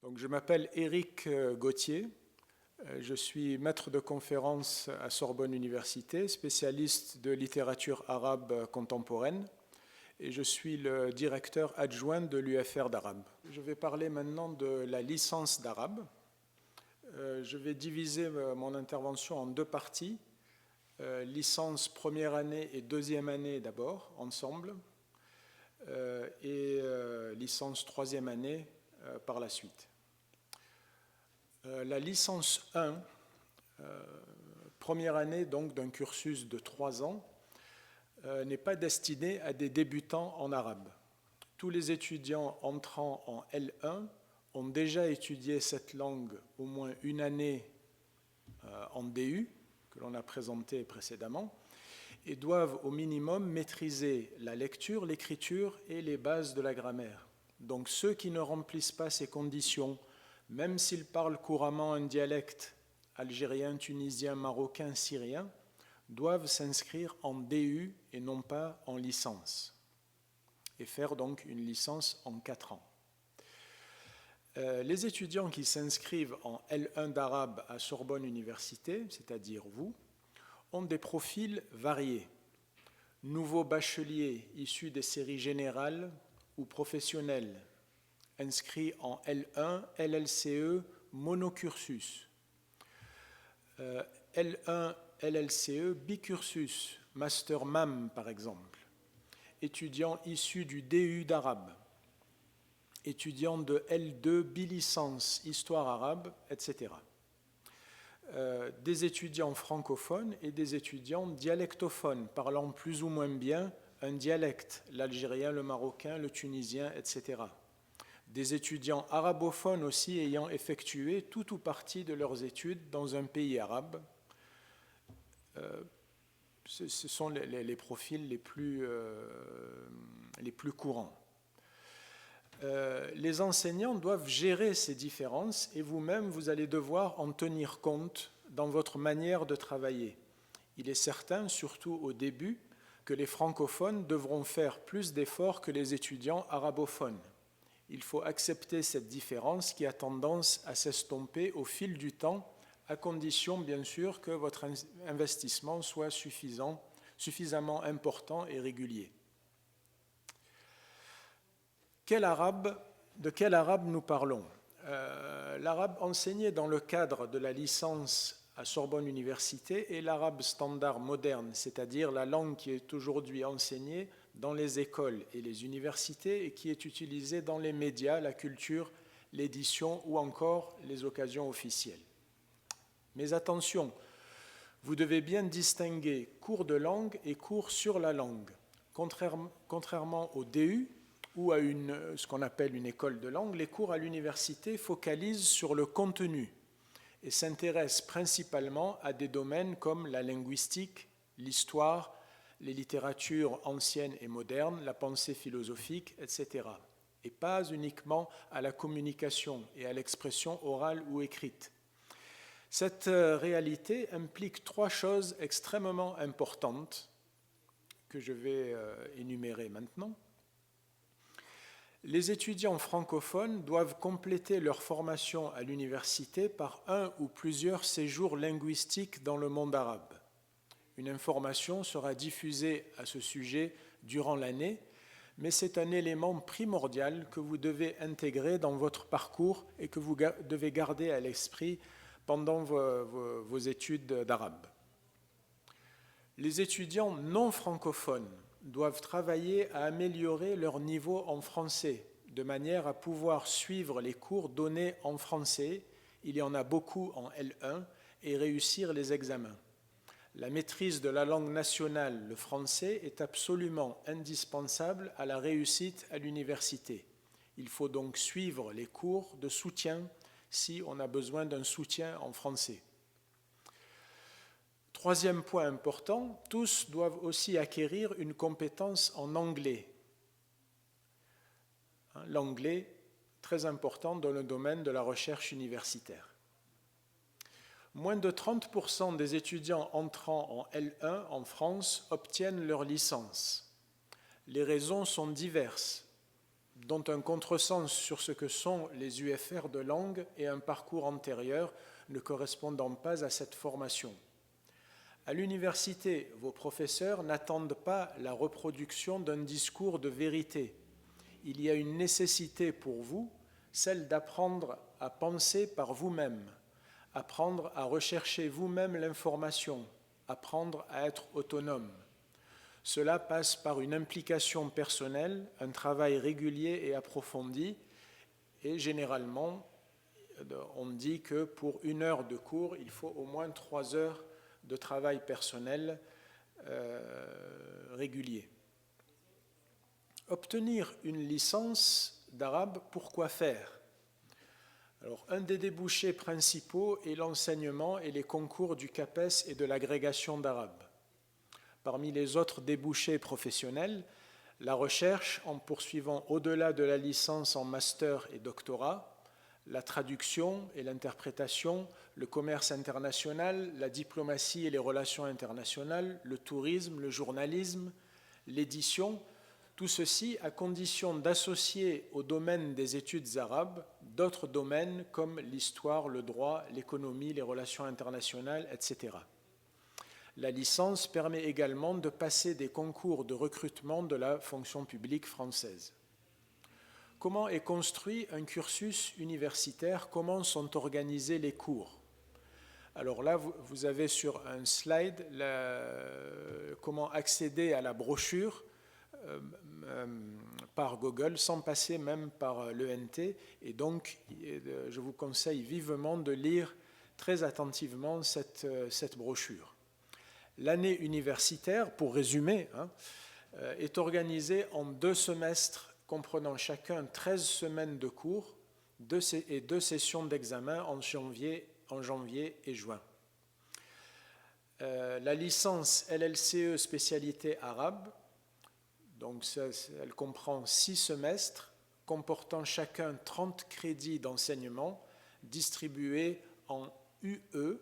Donc, je m'appelle Éric Gauthier, je suis maître de conférence à Sorbonne Université, spécialiste de littérature arabe contemporaine, et je suis le directeur adjoint de l'UFR d'arabe. Je vais parler maintenant de la licence d'arabe. Je vais diviser mon intervention en deux parties, licence première année et deuxième année d'abord, ensemble, et licence troisième année par la suite. La licence 1, première année donc d'un cursus de 3 ans, n'est pas destinée à des débutants en arabe. Tous les étudiants entrant en L1 ont déjà étudié cette langue au moins une année en DU, que l'on a présenté précédemment, et doivent au minimum maîtriser la lecture, l'écriture et les bases de la grammaire. Donc ceux qui ne remplissent pas ces conditions, même s'ils parlent couramment un dialecte algérien, tunisien, marocain, syrien, doivent s'inscrire en DU et non pas en licence, et faire donc une licence en 4 ans. Les étudiants qui s'inscrivent en L1 d'arabe à Sorbonne Université, c'est-à-dire vous, ont des profils variés. Nouveaux bacheliers issus des séries générales ou professionnelles, inscrits en L1, LLCE, monocursus. L1, LLCE, bicursus, master MAM par exemple. Étudiants issus du DU d'arabe. Étudiants de L2, bilicence, histoire arabe, etc. Des étudiants francophones et des étudiants dialectophones, parlant plus ou moins bien un dialecte, l'algérien, le marocain, le tunisien, etc. Des étudiants arabophones aussi ayant effectué tout ou partie de leurs études dans un pays arabe. Ce sont les profils les plus courants. Les enseignants doivent gérer ces différences et vous-même, vous allez devoir en tenir compte dans votre manière de travailler. Il est certain, surtout au début, que les francophones devront faire plus d'efforts que les étudiants arabophones. Il faut accepter cette différence qui a tendance à s'estomper au fil du temps, à condition bien sûr que votre investissement soit suffisamment important et régulier. De quel arabe nous parlons? L'arabe enseigné dans le cadre de la licence à Sorbonne Université est l'arabe standard moderne, c'est-à-dire la langue qui est aujourd'hui enseignée dans les écoles et les universités et qui est utilisée dans les médias, la culture, l'édition ou encore les occasions officielles. Mais attention, vous devez bien distinguer cours de langue et cours sur la langue. Contrairement au DU, ou à ce qu'on appelle une école de langue, les cours à l'université focalisent sur le contenu et s'intéressent principalement à des domaines comme la linguistique, l'histoire, les littératures anciennes et modernes, la pensée philosophique, etc. Et pas uniquement à la communication et à l'expression orale ou écrite. Cette réalité implique 3 choses extrêmement importantes que je vais énumérer maintenant. Les étudiants francophones doivent compléter leur formation à l'université par un ou plusieurs séjours linguistiques dans le monde arabe. Une information sera diffusée à ce sujet durant l'année, mais c'est un élément primordial que vous devez intégrer dans votre parcours et que vous devez garder à l'esprit pendant vos études d'arabe. Les étudiants non francophones doivent travailler à améliorer leur niveau en français, de manière à pouvoir suivre les cours donnés en français, il y en a beaucoup en L1, et réussir les examens. La maîtrise de la langue nationale, le français, est absolument indispensable à la réussite à l'université. Il faut donc suivre les cours de soutien si on a besoin d'un soutien en français. Troisième point important, tous doivent aussi acquérir une compétence en anglais. L'anglais, très important dans le domaine de la recherche universitaire. Moins de 30% des étudiants entrant en L1 en France obtiennent leur licence. Les raisons sont diverses. dont un contresens sur ce que sont les UFR de langue et un parcours antérieur ne correspondant pas à cette formation. À l'université, vos professeurs n'attendent pas la reproduction d'un discours de vérité. Il y a une nécessité pour vous, celle d'apprendre à penser par vous-même, apprendre à rechercher vous-même l'information, apprendre à être autonome. Cela passe par une implication personnelle, un travail régulier et approfondi, et généralement, on dit que pour 1 heure de cours, il faut au moins 3 heures de travail personnel régulier. Obtenir une licence d'arabe, pourquoi faire? Alors, un des débouchés principaux est l'enseignement et les concours du CAPES et de l'agrégation d'arabe. Parmi les autres débouchés professionnels, la recherche en poursuivant au-delà de la licence en master et doctorat, la traduction et l'interprétation, le commerce international, la diplomatie et les relations internationales, le tourisme, le journalisme, l'édition, tout ceci à condition d'associer au domaine des études arabes d'autres domaines comme l'histoire, le droit, l'économie, les relations internationales, etc. La licence permet également de passer des concours de recrutement de la fonction publique française. Comment est construit un cursus universitaire? Comment sont organisés les cours? Alors là, vous avez sur un slide comment accéder à la brochure par Google sans passer même par l'ENT. Et donc, je vous conseille vivement de lire très attentivement cette brochure. L'année universitaire, pour résumer, est organisée en 2 semestres comprenant chacun 13 semaines de cours et 2 sessions d'examen en janvier et juin. La licence LLCE spécialité arabe, donc elle comprend 6 semestres comportant chacun 30 crédits d'enseignement distribués en UE,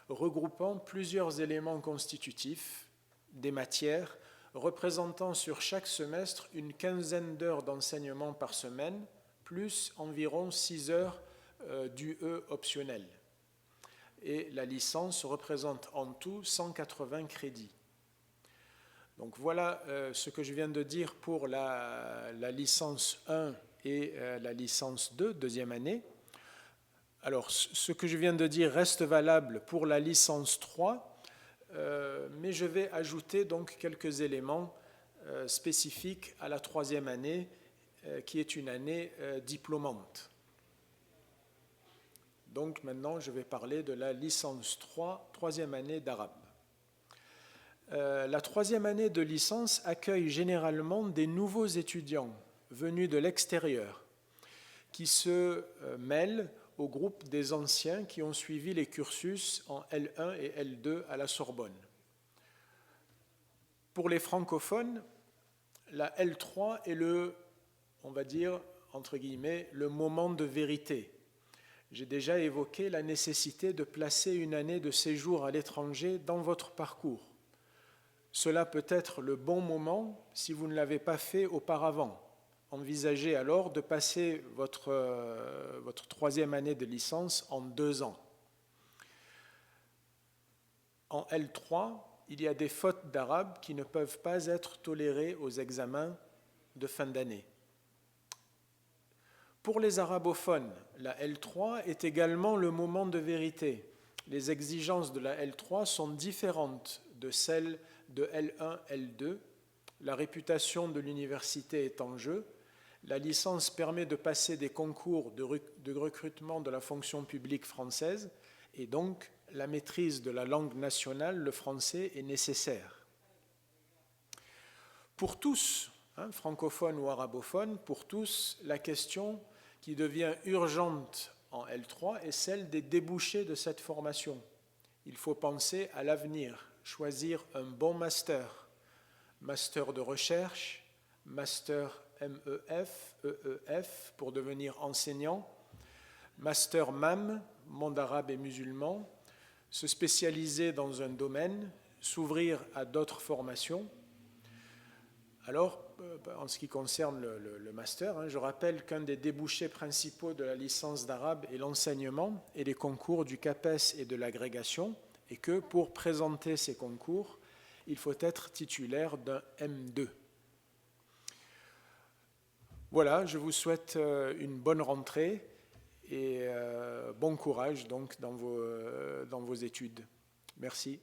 regroupant plusieurs éléments constitutifs, des matières, représentant sur chaque semestre une quinzaine d'heures d'enseignement par semaine, plus environ 6 heures d'UE optionnel. Et la licence représente en tout 180 crédits. Donc voilà ce que je viens de dire pour la licence 1 et la licence 2, deuxième année. Alors, ce que je viens de dire reste valable pour la licence 3, mais je vais ajouter donc quelques éléments spécifiques à la 3e année, qui est une année diplômante. Donc maintenant, je vais parler de la licence 3, 3e année d'arabe. La 3e année de licence accueille généralement des nouveaux étudiants venus de l'extérieur qui se mêlent au groupe des anciens qui ont suivi les cursus en L1 et L2 à la Sorbonne. Pour les francophones, la L3 est on va dire, entre guillemets, le moment de vérité. J'ai déjà évoqué la nécessité de placer une année de séjour à l'étranger dans votre parcours. Cela peut être le bon moment si vous ne l'avez pas fait auparavant. Envisagez alors de passer votre 3e année de licence en 2 ans. En L3, il y a des fautes d'arabe qui ne peuvent pas être tolérées aux examens de fin d'année. Pour les arabophones, la L3 est également le moment de vérité. Les exigences de la L3 sont différentes de celles de L1, L2. La réputation de l'université est en jeu. La licence permet de passer des concours de recrutement de la fonction publique française et donc la maîtrise de la langue nationale, le français, est nécessaire. Pour tous, francophones ou arabophones, pour tous, la question qui devient urgente en L3 est celle des débouchés de cette formation. Il faut penser à l'avenir, choisir un bon master, master de recherche, master MEF, EEF pour devenir enseignant, master MAM, monde arabe et musulman, se spécialiser dans un domaine, s'ouvrir à d'autres formations. Alors, en ce qui concerne le master, hein, je rappelle qu'un des débouchés principaux de la licence d'arabe est l'enseignement et les concours du CAPES et de l'agrégation, et que pour présenter ces concours, il faut être titulaire d'un M2. Voilà, je vous souhaite une bonne rentrée et bon courage donc dans vos études. Merci.